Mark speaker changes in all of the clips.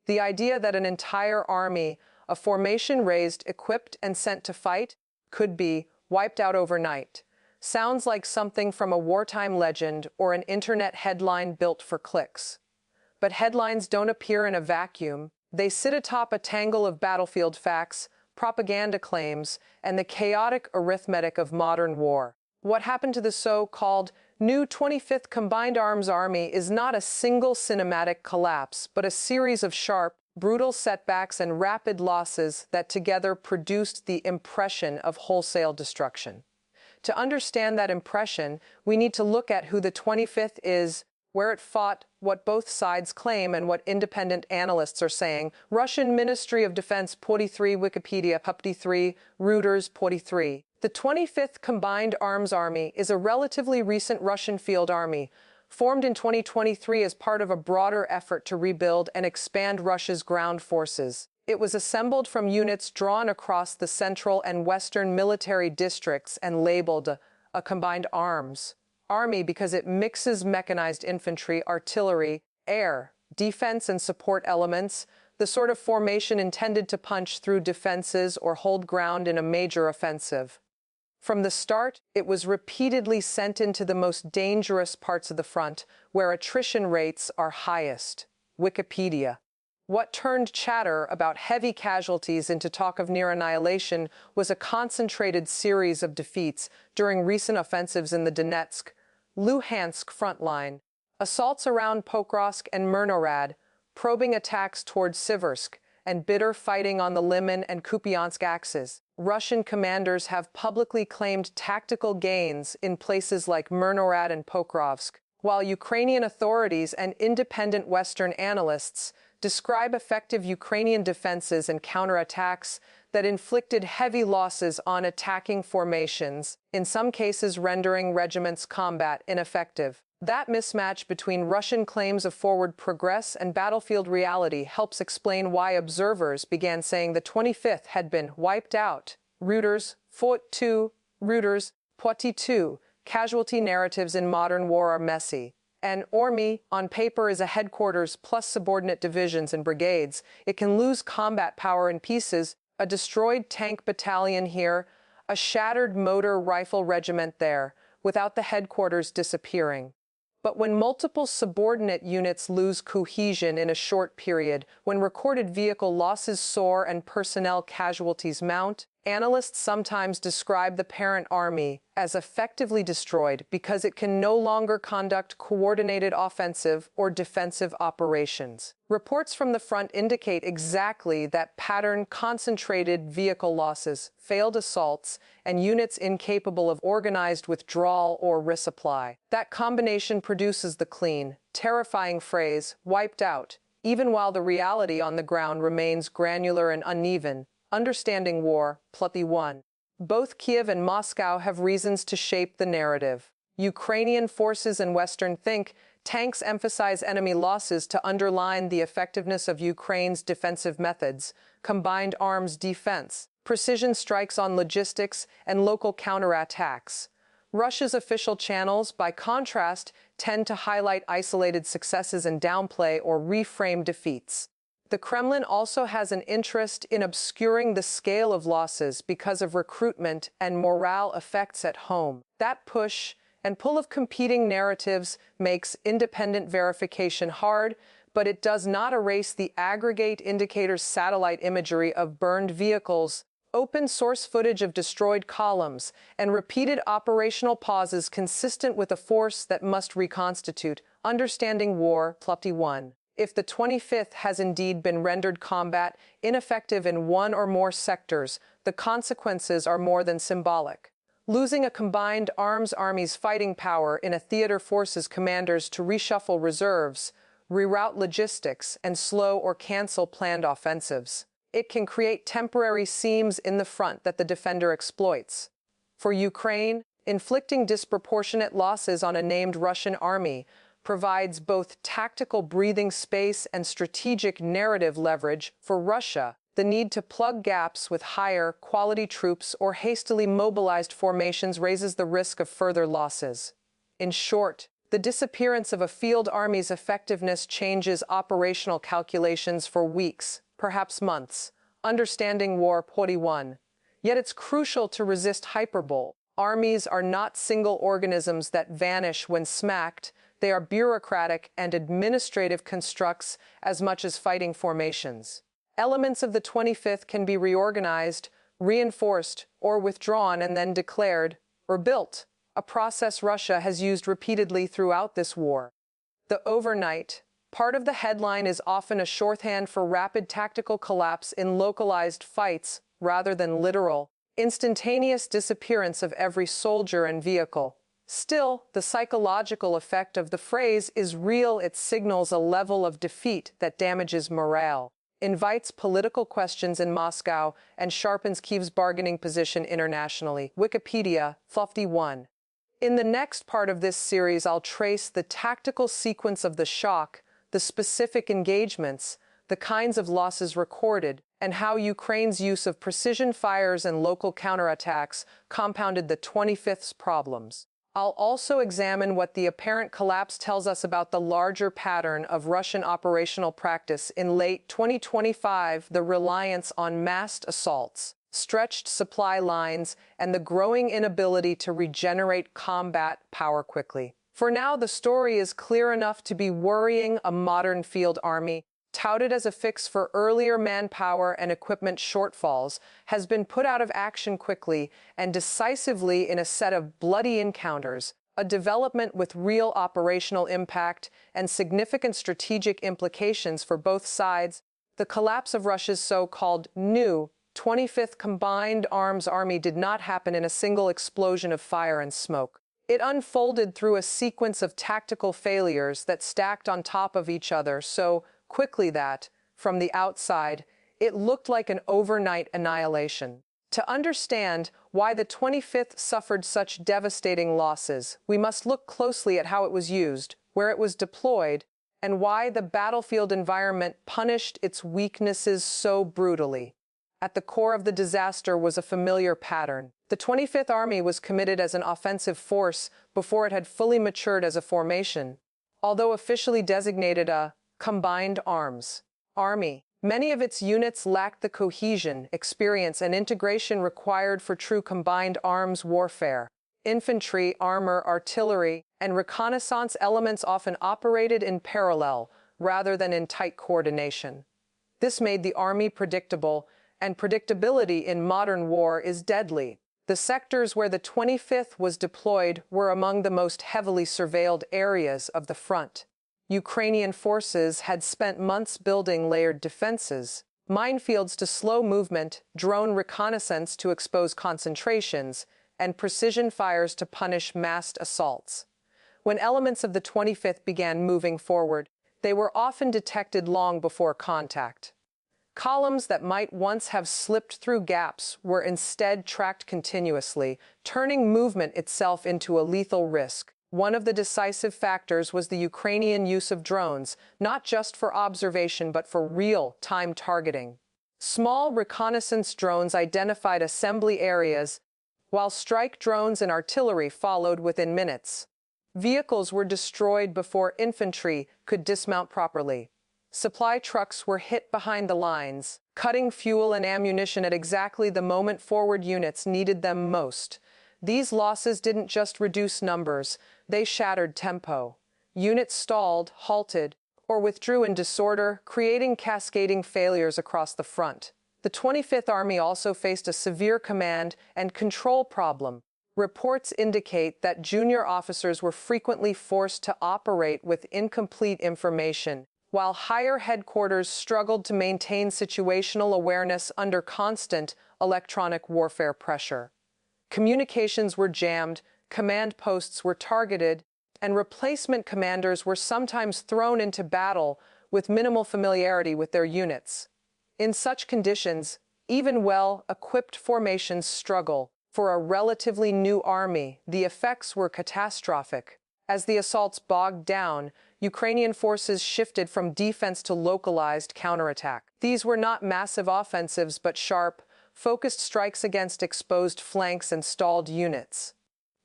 Speaker 1: The idea that an entire army, a formation raised, equipped, and sent to fight, could be wiped out overnight sounds like something from a wartime legend or an internet headline built for clicks. But headlines don't appear in a vacuum. They sit atop a tangle of battlefield facts, propaganda claims, and the chaotic arithmetic of modern war. What happened to the so-called new 25th Combined Arms Army is not a single cinematic collapse, but a series of sharp, brutal setbacks and rapid losses that together produced the impression of wholesale destruction. To understand that impression, we need to look at who the 25th is, where it fought, what both sides claim, and what independent analysts are saying. Russian Ministry of Defense 43, Wikipedia 53, Reuters 43. The 25th Combined Arms Army is a relatively recent Russian field army, formed in 2023 as part of a broader effort to rebuild and expand Russia's ground forces. It was assembled from units drawn across the central and western military districts and labeled a Combined Arms Army because it mixes mechanized infantry, artillery, air, defense, and support elements, the sort of formation intended to punch through defenses or hold ground in a major offensive. From the start, it was repeatedly sent into the most dangerous parts of the front, where attrition rates are highest. Wikipedia. What turned chatter about heavy casualties into talk of near annihilation was a concentrated series of defeats during recent offensives in the Donetsk, Luhansk front line, assaults around Pokrovsk and Myrnorad, probing attacks towards Siversk, and bitter fighting on the Liman and Kupiansk axes. Russian commanders have publicly claimed tactical gains in places like Myrnorad and Pokrovsk, while Ukrainian authorities and independent Western analysts describe effective Ukrainian defenses and counterattacks that inflicted heavy losses on attacking formations, in some cases rendering regiments' combat ineffective. That mismatch between Russian claims of forward progress and battlefield reality helps explain why observers began saying the 25th had been wiped out. Reuters, Fort 2, Reuters, Poitiers 2. Casualty narratives in modern war are messy. An army, on paper, is a headquarters plus subordinate divisions and brigades. It can lose combat power in pieces, a destroyed tank battalion here, a shattered motor rifle regiment there, without the headquarters disappearing. But when multiple subordinate units lose cohesion in a short period, when recorded vehicle losses soar and personnel casualties mount, analysts sometimes describe the parent army as effectively destroyed because it can no longer conduct coordinated offensive or defensive operations. Reports from the front indicate exactly that pattern: concentrated vehicle losses, failed assaults, and units incapable of organized withdrawal or resupply. That combination produces the clean, terrifying phrase, wiped out, even while the reality on the ground remains granular and uneven. Understanding War, Pluthy 1. Both Kiev and Moscow have reasons to shape the narrative. Ukrainian forces and Western think tanks emphasize enemy losses to underline the effectiveness of Ukraine's defensive methods, combined arms defense, precision strikes on logistics, and local counterattacks. Russia's official channels, by contrast, tend to highlight isolated successes and downplay or reframe defeats. The Kremlin also has an interest in obscuring the scale of losses because of recruitment and morale effects at home. That push and pull of competing narratives makes independent verification hard, but it does not erase the aggregate indicators satellite imagery of burned vehicles, open source footage of destroyed columns, and repeated operational pauses consistent with a force that must reconstitute. Understanding War, Pluthy 1. If the 25th has indeed been rendered combat ineffective in one or more sectors, the consequences are more than symbolic. Losing a combined arms army's fighting power in a theater forces commanders to reshuffle reserves, reroute logistics, and slow or cancel planned offensives. It can create temporary seams in the front that the defender exploits. For Ukraine, inflicting disproportionate losses on a named Russian army provides both tactical breathing space and strategic narrative leverage. For Russia, the need to plug gaps with higher quality troops or hastily mobilized formations raises the risk of further losses. In short, The disappearance of a field army's effectiveness changes operational calculations for weeks, perhaps months. Understanding War 41. Yet it's crucial to resist hyperbole. Armies are not single organisms that vanish when smacked. They are bureaucratic and administrative constructs as much as fighting formations. Elements of the 25th can be reorganized, reinforced, or withdrawn and then declared or built, a process Russia has used repeatedly throughout this war. The overnight. Part of the headline is often a shorthand for rapid tactical collapse in localized fights rather than literal, instantaneous disappearance of every soldier and vehicle. Still, the psychological effect of the phrase is real. It signals a level of defeat that damages morale, invites political questions in Moscow, and sharpens Kyiv's bargaining position internationally. Wikipedia, 51. In the next part of this series, I'll trace the tactical sequence of the shock, the specific engagements, the kinds of losses recorded, and how Ukraine's use of precision fires and local counterattacks compounded the 25th's problems. I'll also examine what the apparent collapse tells us about the larger pattern of Russian operational practice in late 2025, the reliance on massed assaults, stretched supply lines, and the growing inability to regenerate combat power quickly. For now, the story is clear enough to be worrying. A modern field army, touted as a fix for earlier manpower and equipment shortfalls, has been put out of action quickly and decisively in a set of bloody encounters, a development with real operational impact and significant strategic implications for both sides. The collapse of Russia's so-called new 25th Combined Arms Army did not happen in a single explosion of fire and smoke. It unfolded through a sequence of tactical failures that stacked on top of each other so quickly that, from the outside, it looked like an overnight annihilation. To understand why the 25th suffered such devastating losses, we must look closely at how it was used, where it was deployed, and why the battlefield environment punished its weaknesses so brutally. At the core of the disaster was a familiar pattern. The 25th Army was committed as an offensive force before it had fully matured as a formation. Although officially designated a Combined Arms Army, many of its units lacked the cohesion, experience, and integration required for true combined arms warfare. Infantry, armor, artillery, and reconnaissance elements often operated in parallel rather than in tight coordination. This made the army predictable, and predictability in modern war is deadly. The sectors where the 25th was deployed were among the most heavily surveilled areas of the front. Ukrainian forces had spent months building layered defenses, minefields to slow movement, drone reconnaissance to expose concentrations, and precision fires to punish massed assaults. When elements of the 25th began moving forward, they were often detected long before contact. Columns that might once have slipped through gaps were instead tracked continuously, turning movement itself into a lethal risk. One of the decisive factors was the Ukrainian use of drones, not just for observation but for real-time targeting. Small reconnaissance drones identified assembly areas, while strike drones and artillery followed within minutes. Vehicles were destroyed before infantry could dismount properly. Supply trucks were hit behind the lines, cutting fuel and ammunition at exactly the moment forward units needed them most. These losses didn't just reduce numbers, they shattered tempo. Units stalled, halted, or withdrew in disorder, creating cascading failures across the front. The 25th Army also faced a severe command and control problem. Reports indicate that junior officers were frequently forced to operate with incomplete information, while higher headquarters struggled to maintain situational awareness under constant electronic warfare pressure. Communications were jammed, command posts were targeted, and replacement commanders were sometimes thrown into battle with minimal familiarity with their units. In such conditions, even well-equipped formations struggle. For a relatively new army, the effects were catastrophic. As the assaults bogged down, Ukrainian forces shifted from defense to localized counterattack. These were not massive offensives but sharp, focused strikes against exposed flanks and stalled units.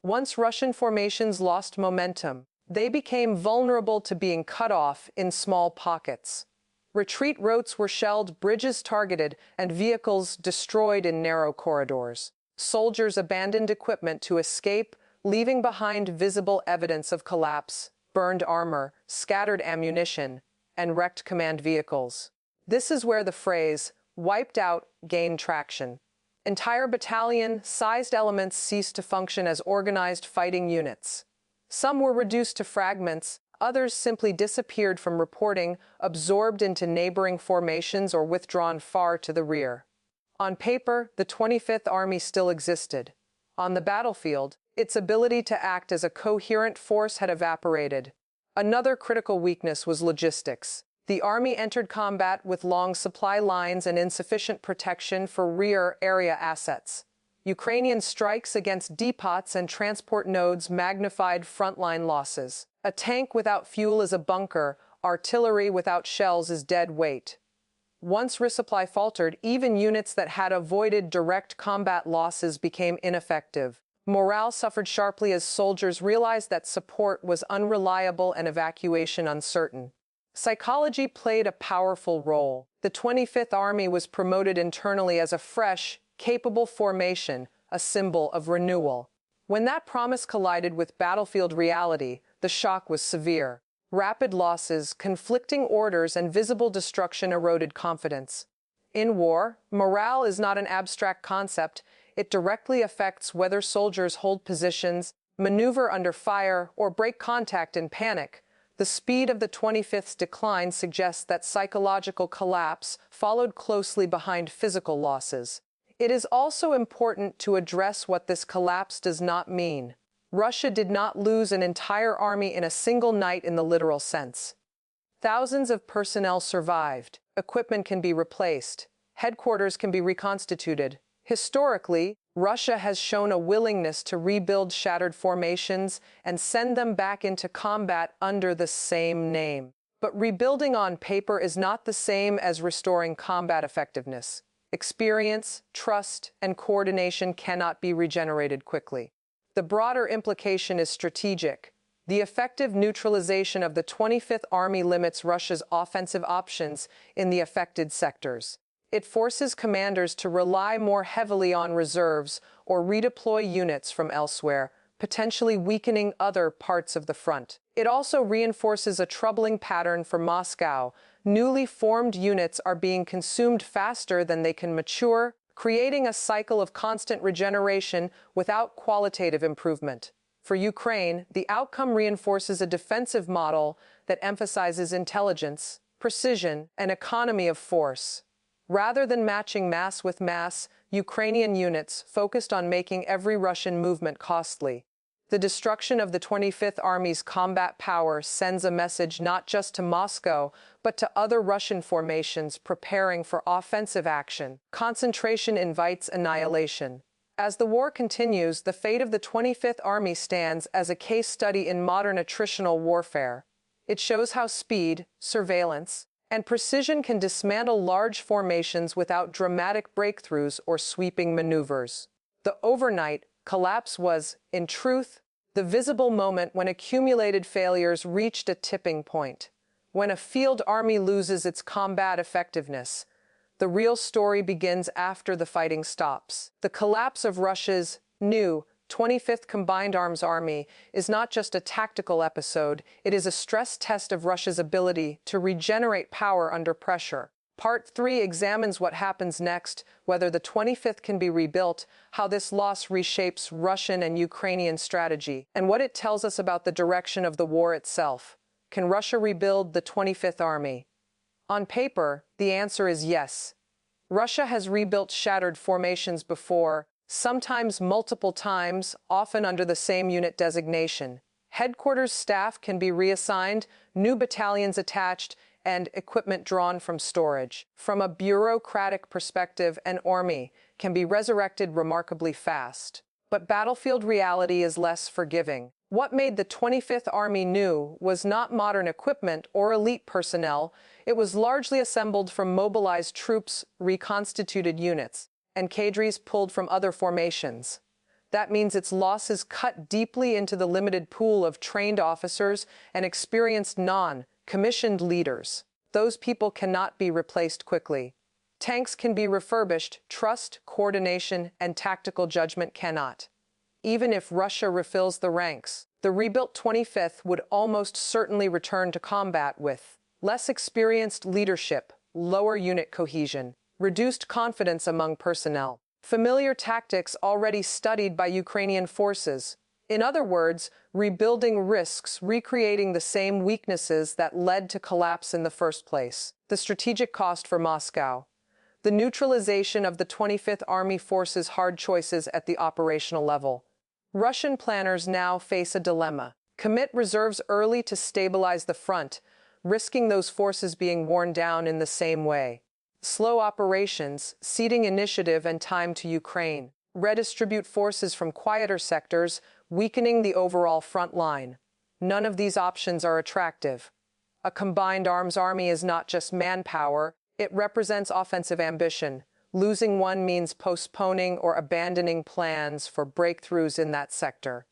Speaker 1: Once Russian formations lost momentum, they became vulnerable to being cut off in small pockets. Retreat routes were shelled, bridges targeted, and vehicles destroyed in narrow corridors. Soldiers abandoned equipment to escape, leaving behind visible evidence of collapse, burned armor, scattered ammunition, and wrecked command vehicles. This is where the phrase, wiped out, gained traction. Entire battalion-sized elements ceased to function as organized fighting units. Some were reduced to fragments, others simply disappeared from reporting, absorbed into neighboring formations or withdrawn far to the rear. On paper, the 25th Army still existed. On the battlefield, its ability to act as a coherent force had evaporated. Another critical weakness was logistics. The Army entered combat with long supply lines and insufficient protection for rear area assets. Ukrainian strikes against depots and transport nodes magnified frontline losses. A tank without fuel is a bunker, artillery without shells is dead weight. Once resupply faltered, even units that had avoided direct combat losses became ineffective. Morale suffered sharply as soldiers realized that support was unreliable and evacuation uncertain. Psychology played a powerful role. The 25th Army was promoted internally as a fresh, capable formation, a symbol of renewal. When that promise collided with battlefield reality, the shock was severe. Rapid losses, conflicting orders, and visible destruction eroded confidence. In war, morale is not an abstract concept. It directly affects whether soldiers hold positions, maneuver under fire, or break contact in panic. The speed of the 25th's decline suggests that psychological collapse followed closely behind physical losses. It is also important to address what this collapse does not mean. Russia did not lose an entire army in a single night in the literal sense. Thousands of personnel survived. Equipment can be replaced. Headquarters can be reconstituted. Historically, Russia has shown a willingness to rebuild shattered formations and send them back into combat under the same name. But rebuilding on paper is not the same as restoring combat effectiveness. Experience, trust, and coordination cannot be regenerated quickly. The broader implication is strategic. The effective neutralization of the 25th Army limits Russia's offensive options in the affected sectors. It forces commanders to rely more heavily on reserves or redeploy units from elsewhere, potentially weakening other parts of the front. It also reinforces a troubling pattern for Moscow. Newly formed units are being consumed faster than they can mature, creating a cycle of constant regeneration without qualitative improvement. For Ukraine, the outcome reinforces a defensive model that emphasizes intelligence, precision, and economy of force. Rather than matching mass with mass, Ukrainian units focused on making every Russian movement costly. The destruction of the 25th Army's combat power sends a message not just to Moscow, but to other Russian formations preparing for offensive action. Concentration invites annihilation. As the war continues, the fate of the 25th Army stands as a case study in modern attritional warfare. It shows how speed, surveillance, and precision can dismantle large formations without dramatic breakthroughs or sweeping maneuvers. The overnight collapse was, in truth, the visible moment when accumulated failures reached a tipping point. When a field army loses its combat effectiveness, the real story begins after the fighting stops. The collapse of Russia's new 25th Combined Arms Army is not just a tactical episode, it is a stress test of Russia's ability to regenerate power under pressure. Part 3 examines what happens next, whether the 25th can be rebuilt, how this loss reshapes Russian and Ukrainian strategy, and what it tells us about the direction of the war itself. Can Russia rebuild the 25th Army? On paper, the answer is yes. Russia has rebuilt shattered formations before, sometimes multiple times, often under the same unit designation. Headquarters staff can be reassigned, new battalions attached, and equipment drawn from storage. From a bureaucratic perspective, an army can be resurrected remarkably fast. But battlefield reality is less forgiving. What made the 25th Army new was not modern equipment or elite personnel. It was largely assembled from mobilized troops, reconstituted units, and cadres pulled from other formations. That means its losses cut deeply into the limited pool of trained officers and experienced non-commissioned leaders. Those people cannot be replaced quickly. Tanks can be refurbished, trust, coordination, and tactical judgment cannot. Even if Russia refills the ranks, the rebuilt 25th would almost certainly return to combat with less experienced leadership, lower unit cohesion, reduced confidence among personnel, familiar tactics already studied by Ukrainian forces. In other words, rebuilding risks recreating the same weaknesses that led to collapse in the first place. The strategic cost for Moscow. The neutralization of the 25th Army forces hard choices at the operational level. Russian planners now face a dilemma. Commit reserves early to stabilize the front, risking those forces being worn down in the same way. Slow operations, ceding initiative and time to Ukraine. Redistribute forces from quieter sectors, weakening the overall front line. None of these options are attractive. A combined arms army is not just manpower, it represents offensive ambition. Losing one means postponing or abandoning plans for breakthroughs in that sector.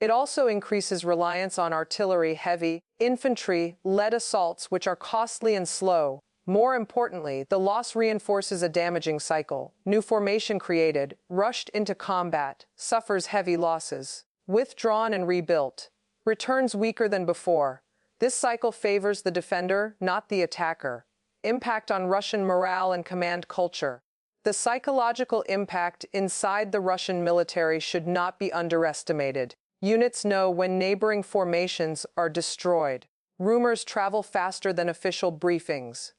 Speaker 1: It also increases reliance on artillery-heavy, infantry-led assaults which are costly and slow. More importantly, the loss reinforces a damaging cycle. New formation created, rushed into combat, suffers heavy losses. Withdrawn and rebuilt, returns weaker than before. This cycle favors the defender, not the attacker. Impact on Russian morale and command culture. The psychological impact inside the Russian military should not be underestimated. Units know when neighboring formations are destroyed. Rumors travel faster than official briefings.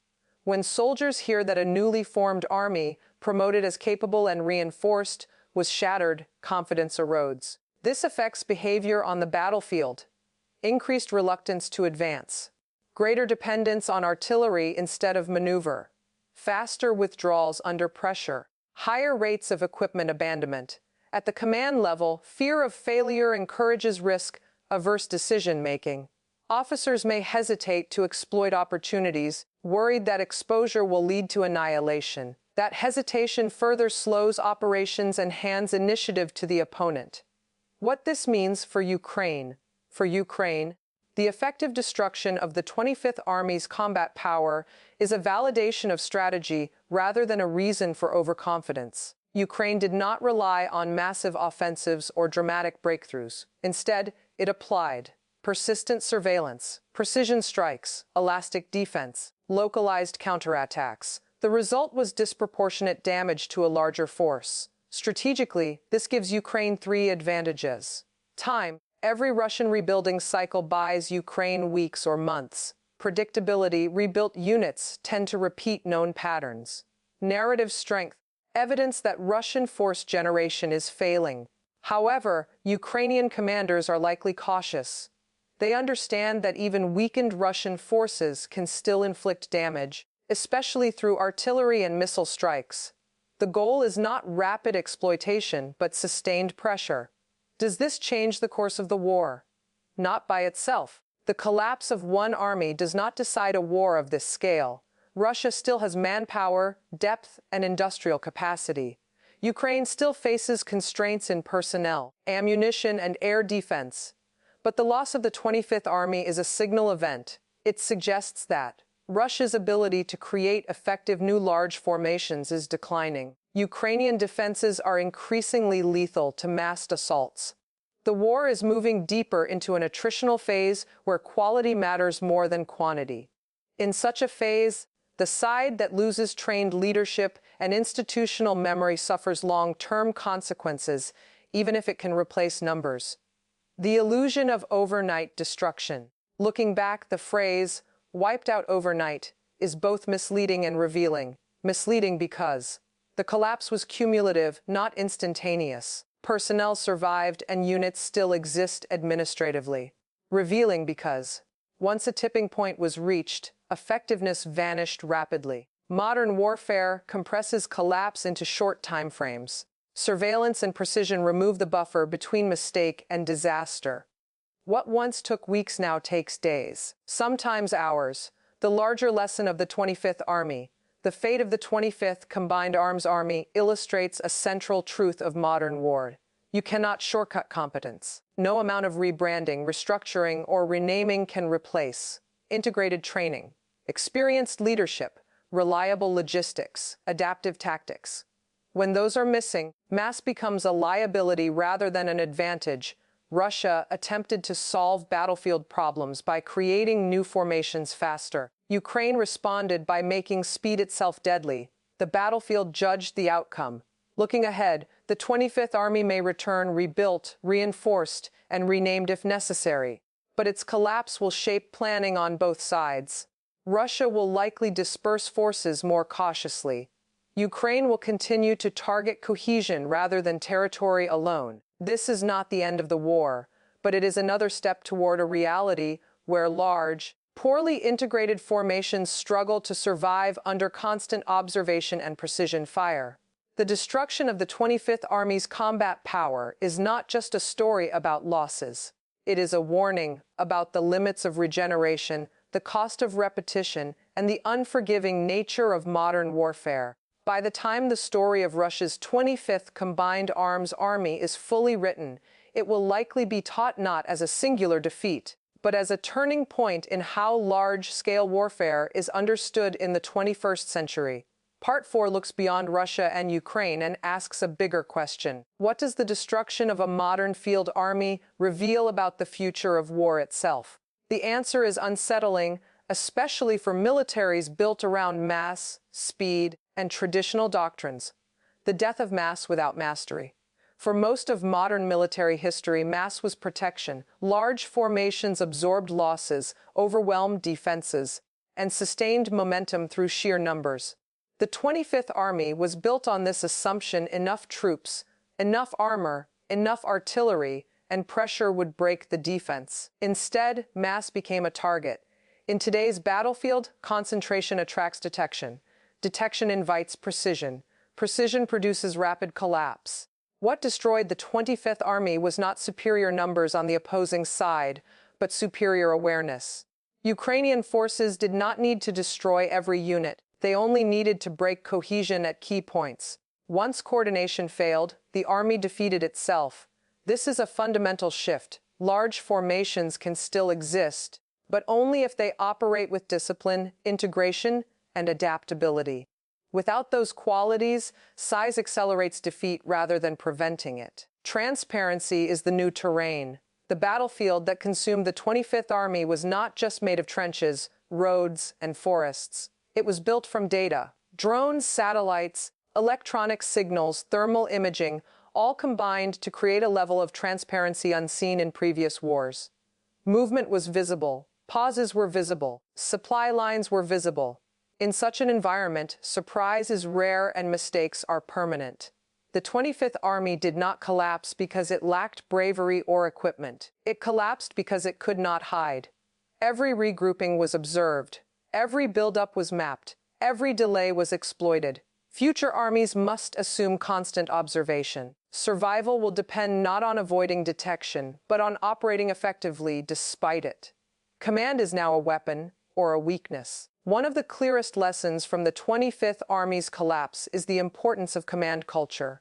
Speaker 1: When soldiers hear that a newly formed army, promoted as capable and reinforced, was shattered, confidence erodes. This affects behavior on the battlefield. Increased reluctance to advance. Greater dependence on artillery instead of maneuver. Faster withdrawals under pressure. Higher rates of equipment abandonment. At the command level, fear of failure encourages risk-averse decision-making. Officers may hesitate to exploit opportunities, worried that exposure will lead to annihilation. That hesitation further slows operations and hands initiative to the opponent. What this means for Ukraine. For Ukraine, the effective destruction of the 25th Army's combat power is a validation of strategy rather than a reason for overconfidence. Ukraine did not rely on massive offensives or dramatic breakthroughs. Instead, it applied persistent surveillance, precision strikes, elastic defense, localized counterattacks. The result was disproportionate damage to a larger force. Strategically, this gives Ukraine three advantages. Time. Every Russian rebuilding cycle buys Ukraine weeks or months. Predictability. Rebuilt units tend to repeat known patterns. Narrative strength. Evidence that Russian force generation is failing. However, Ukrainian commanders are likely cautious. They understand that even weakened Russian forces can still inflict damage, especially through artillery and missile strikes. The goal is not rapid exploitation, but sustained pressure. Does this change the course of the war? Not by itself. The collapse of one army does not decide a war of this scale. Russia still has manpower, depth, and industrial capacity. Ukraine still faces constraints in personnel, ammunition, and air defense. But the loss of the 25th Army is a signal event. It suggests that Russia's ability to create effective new large formations is declining. Ukrainian defenses are increasingly lethal to massed assaults. The war is moving deeper into an attritional phase where quality matters more than quantity. In such a phase, the side that loses trained leadership and institutional memory suffers long-term consequences, even if it can replace numbers. The illusion of overnight destruction. Looking back, the phrase, wiped out overnight, is both misleading and revealing. Misleading because the collapse was cumulative, not instantaneous. Personnel survived and units still exist administratively. Revealing because once a tipping point was reached, effectiveness vanished rapidly. Modern warfare compresses collapse into short time frames. Surveillance and precision remove the buffer between mistake and disaster. What once took weeks now takes days, sometimes hours. The larger lesson of the 25th Army, the fate of the 25th Combined Arms Army, illustrates a central truth of modern war. You cannot shortcut competence. No amount of rebranding, restructuring, or renaming can replace integrated training, experienced leadership, reliable logistics, adaptive tactics. When those are missing, mass becomes a liability rather than an advantage. Russia attempted to solve battlefield problems by creating new formations faster. Ukraine responded by making speed itself deadly. The battlefield judged the outcome. Looking ahead, the 25th Army may return rebuilt, reinforced, and renamed if necessary. But its collapse will shape planning on both sides. Russia will likely disperse forces more cautiously. Ukraine will continue to target cohesion rather than territory alone. This is not the end of the war, but it is another step toward a reality where large, poorly integrated formations struggle to survive under constant observation and precision fire. The destruction of the 25th Army's combat power is not just a story about losses. It is a warning about the limits of regeneration, the cost of repetition, and the unforgiving nature of modern warfare. By the time the story of Russia's 25th Combined Arms Army is fully written, it will likely be taught not as a singular defeat, but as a turning point in how large-scale warfare is understood in the 21st century. Part 4 looks beyond Russia and Ukraine and asks a bigger question. What does the destruction of a modern field army reveal about the future of war itself? The answer is unsettling, especially for militaries built around mass, speed, and traditional doctrines. The death of mass without mastery. For most of modern military history, mass was protection. Large formations absorbed losses, overwhelmed defenses, and sustained momentum through sheer numbers. The 25th Army was built on this assumption: enough troops, enough armor, enough artillery, and pressure would break the defense. Instead, mass became a target. In today's battlefield, concentration attracts detection. Detection invites precision. Precision produces rapid collapse. What destroyed the 25th Army was not superior numbers on the opposing side, but superior awareness. Ukrainian forces did not need to destroy every unit. They only needed to break cohesion at key points. Once coordination failed, the army defeated itself. This is a fundamental shift. Large formations can still exist, but only if they operate with discipline, integration, and adaptability. Without those qualities, size accelerates defeat rather than preventing it. Transparency is the new terrain. The battlefield that consumed the 25th Army was not just made of trenches, roads, and forests. It was built from data. Drones, satellites, electronic signals, thermal imaging, all combined to create a level of transparency unseen in previous wars. Movement was visible. Pauses were visible. Supply lines were visible. In such an environment, surprise is rare and mistakes are permanent. The 25th Army did not collapse because it lacked bravery or equipment. It collapsed because it could not hide. Every regrouping was observed. Every buildup was mapped. Every delay was exploited. Future armies must assume constant observation. Survival will depend not on avoiding detection, but on operating effectively despite it. Command is now a weapon or a weakness. One of the clearest lessons from the 25th Army's collapse is the importance of command culture.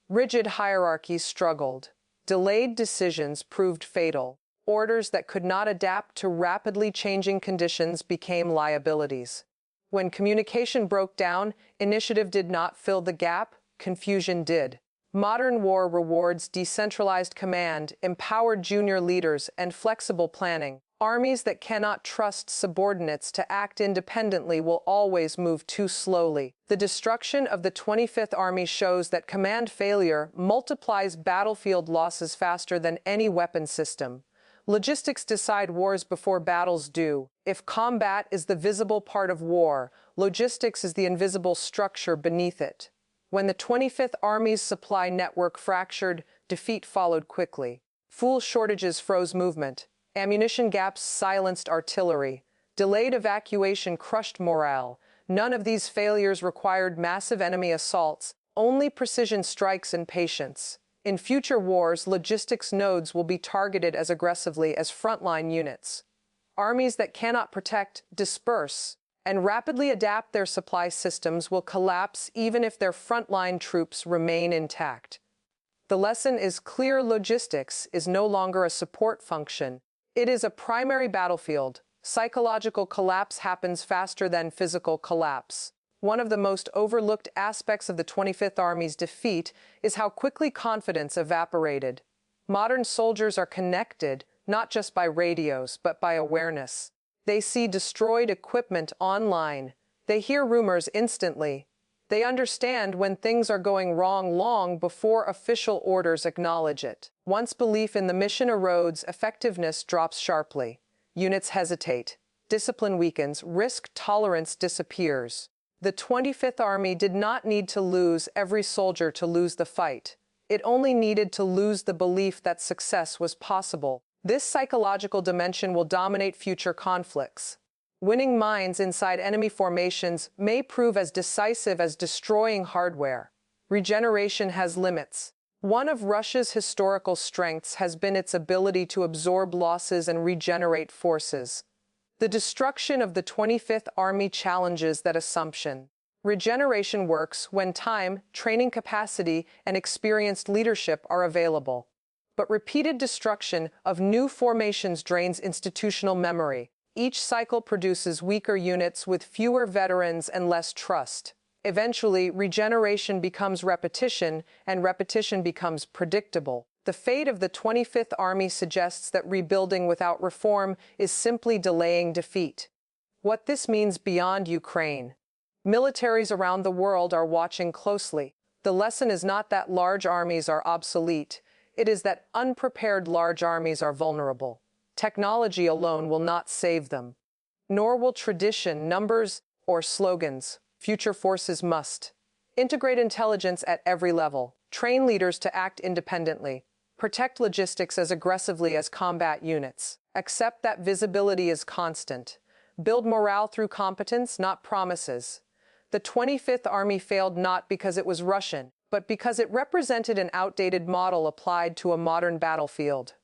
Speaker 1: Rigid hierarchies struggled. Delayed decisions proved fatal. Orders that could not adapt to rapidly changing conditions became liabilities. When communication broke down, initiative did not fill the gap, confusion did. Modern war rewards decentralized command, empowered junior leaders, and flexible planning. Armies that cannot trust subordinates to act independently will always move too slowly. The destruction of the 25th Army shows that command failure multiplies battlefield losses faster than any weapon system. Logistics decide wars before battles do. If combat is the visible part of war, logistics is the invisible structure beneath it. When the 25th Army's supply network fractured, defeat followed quickly. Fuel shortages froze movement. Ammunition gaps silenced artillery. Delayed evacuation crushed morale. None of these failures required massive enemy assaults, only precision strikes and patience. In future wars, logistics nodes will be targeted as aggressively as frontline units. Armies that cannot protect, disperse, and rapidly adapt their supply systems will collapse even if their frontline troops remain intact. The lesson is clear: logistics is no longer a support function. It is a primary battlefield. Psychological collapse happens faster than physical collapse. One of the most overlooked aspects of the 25th Army's defeat is how quickly confidence evaporated. Modern soldiers are connected, not just by radios, but by awareness. They see destroyed equipment online. They hear rumors instantly. They understand when things are going wrong long before official orders acknowledge it. Once belief in the mission erodes, effectiveness drops sharply. Units hesitate. Discipline weakens. Risk tolerance disappears. The 25th Army did not need to lose every soldier to lose the fight. It only needed to lose the belief that success was possible. This psychological dimension will dominate future conflicts. Winning mines inside enemy formations may prove as decisive as destroying hardware. Regeneration has limits. One of Russia's historical strengths has been its ability to absorb losses and regenerate forces. The destruction of the 25th Army challenges that assumption. Regeneration works when time, training capacity, and experienced leadership are available. But repeated destruction of new formations drains institutional memory. Each cycle produces weaker units with fewer veterans and less trust. Eventually, regeneration becomes repetition, and repetition becomes predictable. The fate of the 25th Army suggests that rebuilding without reform is simply delaying defeat. What this means beyond Ukraine. Militaries around the world are watching closely. The lesson is not that large armies are obsolete. It is that unprepared large armies are vulnerable. Technology alone will not save them. Nor will tradition, numbers, or slogans. Future forces must integrate intelligence at every level, train leaders to act independently, protect logistics as aggressively as combat units, accept that visibility is constant, build morale through competence, not promises. The 25th Army failed not because it was Russian, but because it represented an outdated model applied to a modern battlefield.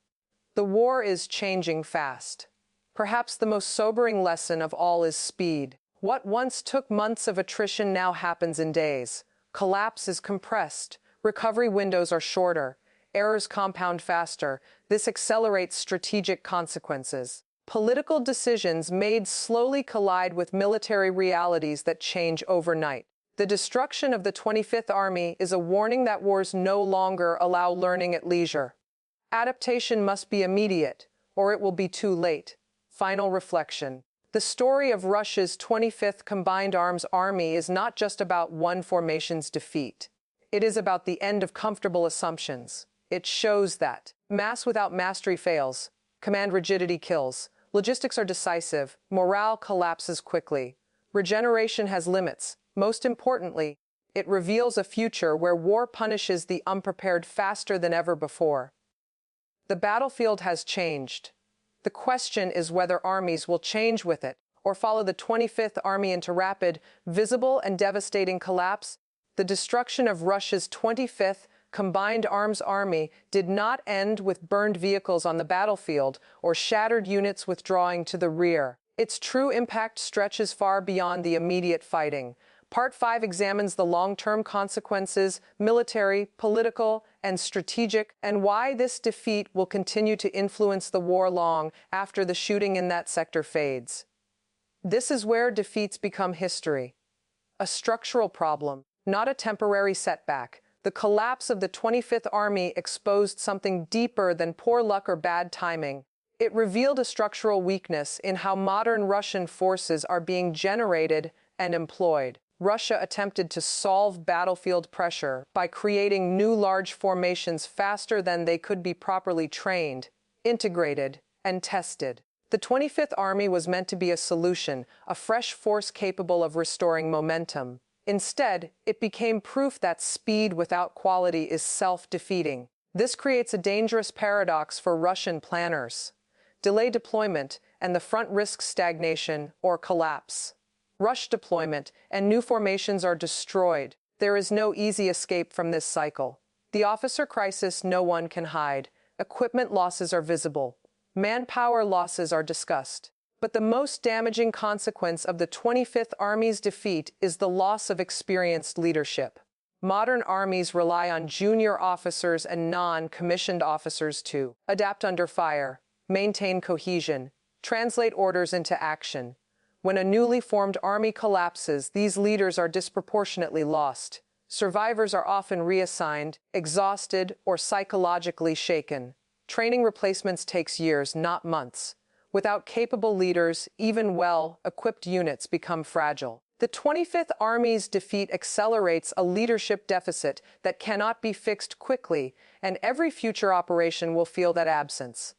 Speaker 1: The war is changing fast. Perhaps the most sobering lesson of all is speed. What once took months of attrition now happens in days. Collapse is compressed. Recovery windows are shorter. Errors compound faster. This accelerates strategic consequences. Political decisions made slowly collide with military realities that change overnight. The destruction of the 25th Army is a warning that wars no longer allow learning at leisure. Adaptation must be immediate, or it will be too late. Final reflection. The story of Russia's 25th Combined Arms Army is not just about one formation's defeat. It is about the end of comfortable assumptions. It shows that mass without mastery fails, command rigidity kills, logistics are decisive, morale collapses quickly. Regeneration has limits. Most importantly, it reveals a future where war punishes the unprepared faster than ever before. The battlefield has changed. The question is whether armies will change with it or follow the 25th Army into rapid, visible, and devastating collapse. The destruction of Russia's 25th Combined Arms Army did not end with burned vehicles on the battlefield or shattered units withdrawing to the rear. Its true impact stretches far beyond the immediate fighting. Part 5 examines the long-term consequences, military, political, and strategic, and why this defeat will continue to influence the war long after the shooting in that sector fades. This is where defeats become history. A structural problem, not a temporary setback. The collapse of the 25th Army exposed something deeper than poor luck or bad timing. It revealed a structural weakness in how modern Russian forces are being generated and employed. Russia attempted to solve battlefield pressure by creating new large formations faster than they could be properly trained, integrated, and tested. The 25th Army was meant to be a solution, a fresh force capable of restoring momentum. Instead, it became proof that speed without quality is self-defeating. This creates a dangerous paradox for Russian planners. Delay deployment, and the front risks stagnation or collapse. Rush deployment, and new formations are destroyed. There is no easy escape from this cycle. The officer crisis no one can hide. Equipment losses are visible. Manpower losses are discussed. But the most damaging consequence of the 25th Army's defeat is the loss of experienced leadership. Modern armies rely on junior officers and non-commissioned officers to adapt under fire, maintain cohesion, translate orders into action. When a newly formed army collapses, these leaders are disproportionately lost. Survivors are often reassigned, exhausted, or psychologically shaken. Training replacements takes years, not months. Without capable leaders, even well-equipped units become fragile. The 25th Army's defeat accelerates a leadership deficit that cannot be fixed quickly, and every future operation will feel that absence.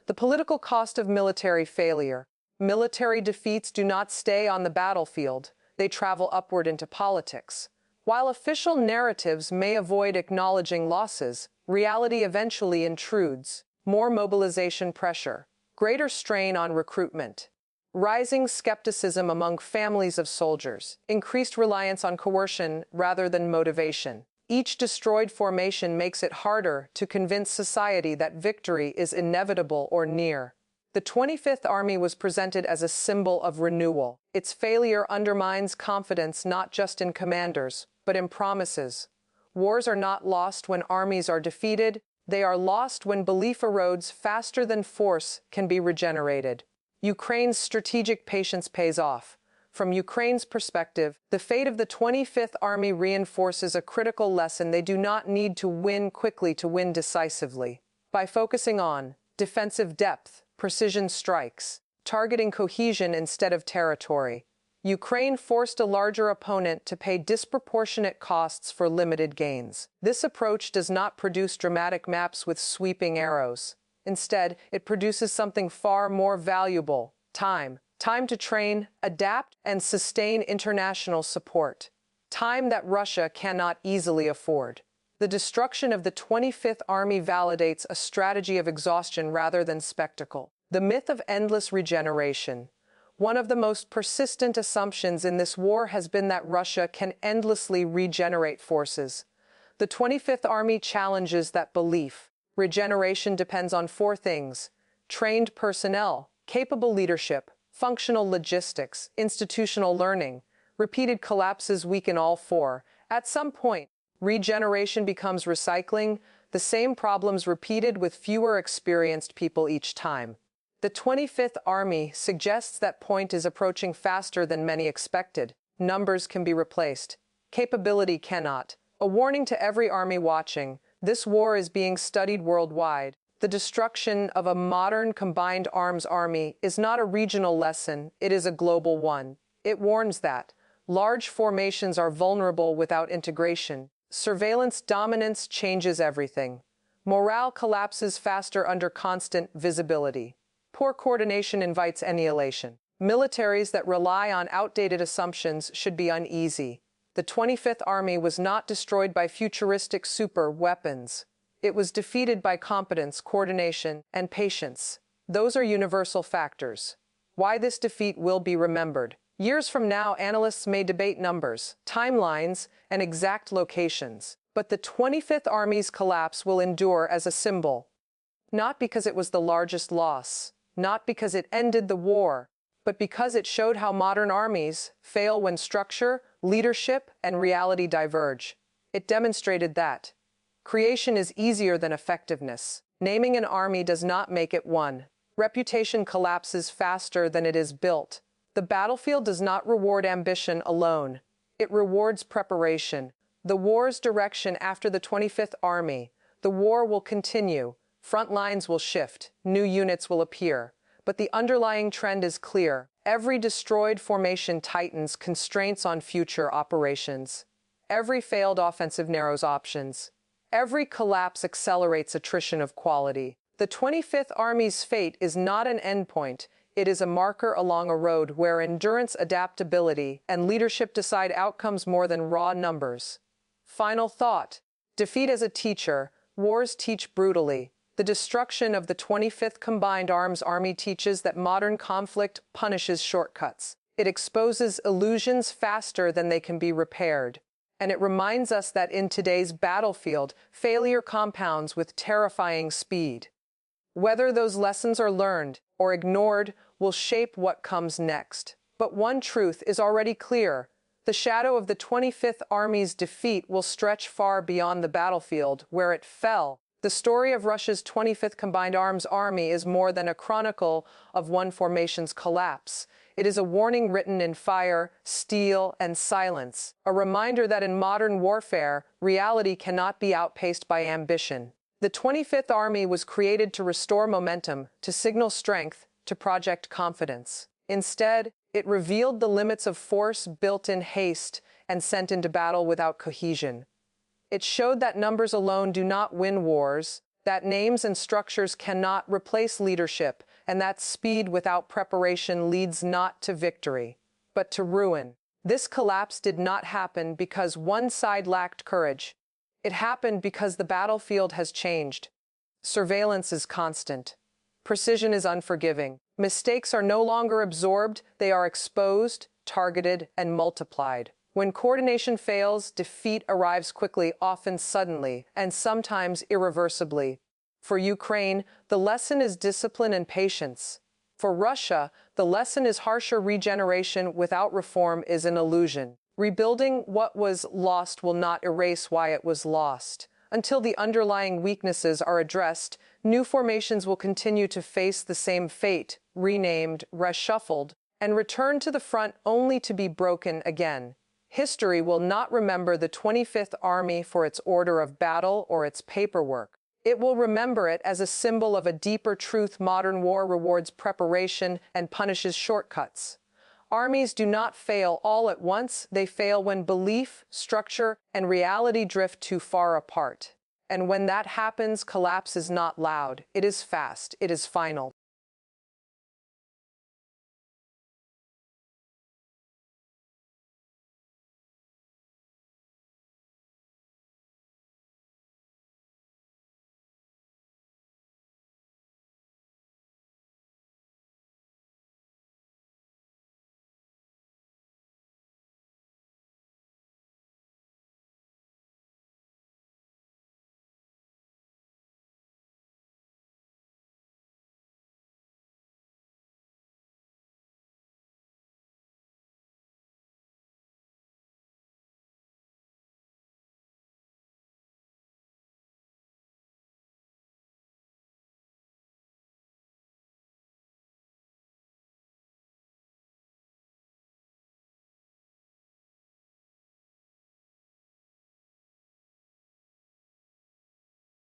Speaker 1: The political cost of military failure. Military defeats do not stay on the battlefield. They travel upward into politics. While official narratives may avoid acknowledging losses, reality eventually intrudes. More mobilization pressure, greater strain on recruitment, rising skepticism among families of soldiers, increased reliance on coercion rather than motivation. Each destroyed formation makes it harder to convince society that victory is inevitable or near. The 25th Army was presented as a symbol of renewal. Its failure undermines confidence not just in commanders, but in promises. Wars are not lost when armies are defeated. They are lost when belief erodes faster than force can be regenerated. Ukraine's strategic patience pays off. From Ukraine's perspective, the fate of the 25th Army reinforces a critical lesson: they do not need to win quickly to win decisively. By focusing on defensive depth, precision strikes, targeting cohesion instead of territory, Ukraine forced a larger opponent to pay disproportionate costs for limited gains. This approach does not produce dramatic maps with sweeping arrows. Instead, it produces something far more valuable: time. Time to train, adapt, and sustain international support. Time that Russia cannot easily afford. The destruction of the 25th Army validates a strategy of exhaustion rather than spectacle. The myth of endless regeneration. One of the most persistent assumptions in this war has been that Russia can endlessly regenerate forces. The 25th Army challenges that belief. Regeneration depends on four things: trained personnel, capable leadership, functional logistics, institutional learning. Repeated collapses weaken all four. At some point, regeneration becomes recycling, the same problems repeated with fewer experienced people each time. The 25th Army suggests that point is approaching faster than many expected. Numbers can be replaced. Capability cannot. A warning to every army watching: this war is being studied worldwide. The destruction of a modern combined arms army is not a regional lesson, it is a global one. It warns that large formations are vulnerable without integration. Surveillance dominance changes everything. Morale collapses faster under constant visibility. Poor coordination invites annihilation. Militaries that rely on outdated assumptions should be uneasy. The 25th Army was not destroyed by futuristic super weapons. It was defeated by competence, coordination, and patience. Those are universal factors. Why this defeat will be remembered. Years from now, analysts may debate numbers, timelines, and exact locations. But the 25th Army's collapse will endure as a symbol. Not because it was the largest loss, not because it ended the war, but because it showed how modern armies fail when structure, leadership, and reality diverge. It demonstrated that creation is easier than effectiveness. Naming an army does not make it one. Reputation collapses faster than it is built. The battlefield does not reward ambition alone. It rewards preparation. The war's direction after the 25th Army. The war will continue. Front lines will shift. New units will appear. But the underlying trend is clear. Every destroyed formation tightens constraints on future operations. Every failed offensive narrows options. Every collapse accelerates attrition of quality. The 25th Army's fate is not an endpoint. It is a marker along a road where endurance, adaptability, and leadership decide outcomes more than raw numbers. Final thought. Defeat as a teacher. Wars teach brutally. The destruction of the 25th Combined Arms Army teaches that modern conflict punishes shortcuts. It exposes illusions faster than they can be repaired. And it reminds us that in today's battlefield, failure compounds with terrifying speed. Whether those lessons are learned or ignored will shape what comes next. But one truth is already clear: The shadow of the 25th Army's defeat will stretch far beyond the battlefield, where it fell. The story of Russia's 25th Combined Arms Army is more than a chronicle of one formation's collapse. It is a warning written in fire, steel, and silence, a reminder that in modern warfare, reality cannot be outpaced by ambition. The 25th Army was created to restore momentum, to signal strength, to project confidence. Instead, it revealed the limits of force built in haste and sent into battle without cohesion. It showed that numbers alone do not win wars, that names and structures cannot replace leadership, and that speed without preparation leads not to victory, but to ruin. This collapse did not happen because one side lacked courage. It happened because the battlefield has changed. Surveillance is constant. Precision is unforgiving. Mistakes are no longer absorbed, they are exposed, targeted, and multiplied. When coordination fails, defeat arrives quickly, often suddenly, and sometimes irreversibly. For Ukraine, the lesson is discipline and patience. For Russia, the lesson is harsher regeneration without reform is an illusion. Rebuilding what was lost will not erase why it was lost. Until the underlying weaknesses are addressed, new formations will continue to face the same fate, renamed, reshuffled, and return to the front only to be broken again. History will not remember the 25th Army for its order of battle or its paperwork. It will remember it as a symbol of a deeper truth: modern war rewards preparation and punishes shortcuts. Armies do not fail all at once. They fail when belief, structure, and reality drift too far apart. And when that happens, collapse is not loud. It is fast. It is final.